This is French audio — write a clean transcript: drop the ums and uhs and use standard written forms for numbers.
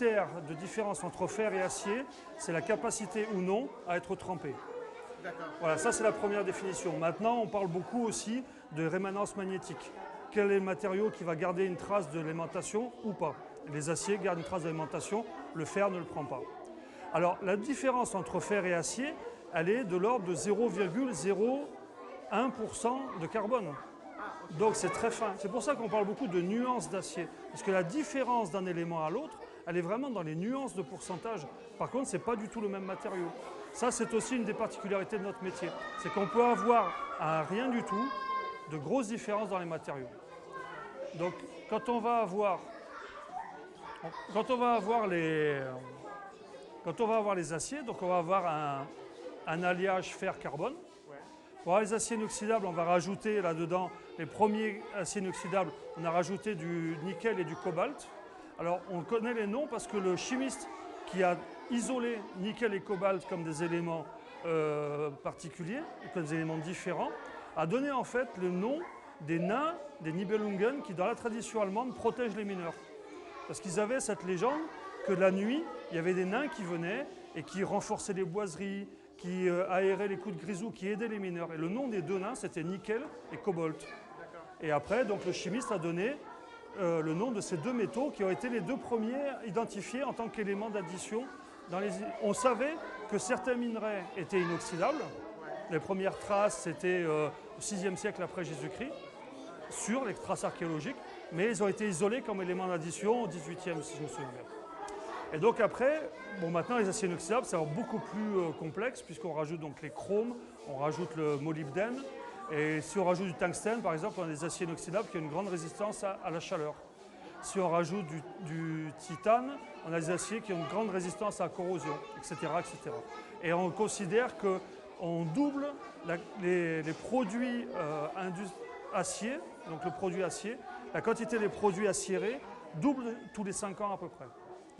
critère de différence entre fer et acier, c'est la capacité ou non à être trempé. Voilà, ça c'est la première définition. Maintenant, on parle beaucoup aussi de rémanence magnétique. Quel est le matériau qui va garder une trace de l'aimantation ou pas? Les aciers gardent une trace d'aimantation, le fer ne le prend pas. Alors, la différence entre fer et acier, elle est de l'ordre de 0,01% de carbone. Donc c'est très fin. C'est pour ça qu'on parle beaucoup de nuances d'acier. Parce que la différence d'un élément à l'autre, elle est vraiment dans les nuances de pourcentage. Par contre, ce n'est pas du tout le même matériau. Ça, c'est aussi une des particularités de notre métier. C'est qu'on peut avoir à rien du tout de grosses différences dans les matériaux. Donc, quand on va avoir les aciers, donc on va avoir un alliage fer-carbone. Pour avoir les aciers inoxydables, on va rajouter là-dedans, les premiers aciers inoxydables, on a rajouté du nickel et du cobalt. Alors, on connaît les noms parce que le chimiste qui a isolé nickel et cobalt comme des éléments particuliers, comme des éléments différents, a donné en fait le nom des nains, des Nibelungen, qui dans la tradition allemande protègent les mineurs. Parce qu'ils avaient cette légende que la nuit, il y avait des nains qui venaient et qui renforçaient les boiseries, qui aéraient les coups de grisou, qui aidaient les mineurs. Et le nom des deux nains, c'était nickel et cobalt. Et après, donc, le chimiste a donné le nom de ces deux métaux qui ont été les deux premiers identifiés en tant qu'éléments d'addition. On savait que certains minerais étaient inoxydables. Les premières traces, c'était au 6e siècle après Jésus-Christ, sur les traces archéologiques, mais ils ont été isolés comme éléments d'addition au 18e, si je me souviens bien. Et donc après, bon, maintenant les aciers inoxydables, c'est beaucoup plus complexe, puisqu'on rajoute donc les chromes, on rajoute le molybdène, et si on rajoute du tungstène, par exemple, on a des aciers inoxydables qui ont une grande résistance à la chaleur. Si on rajoute du titane, on a des aciers qui ont une grande résistance à la corrosion, etc., etc. Et on considère qu'on double les produits acier, donc le produit acier, la quantité des produits aciérés double tous les 5 ans à peu près.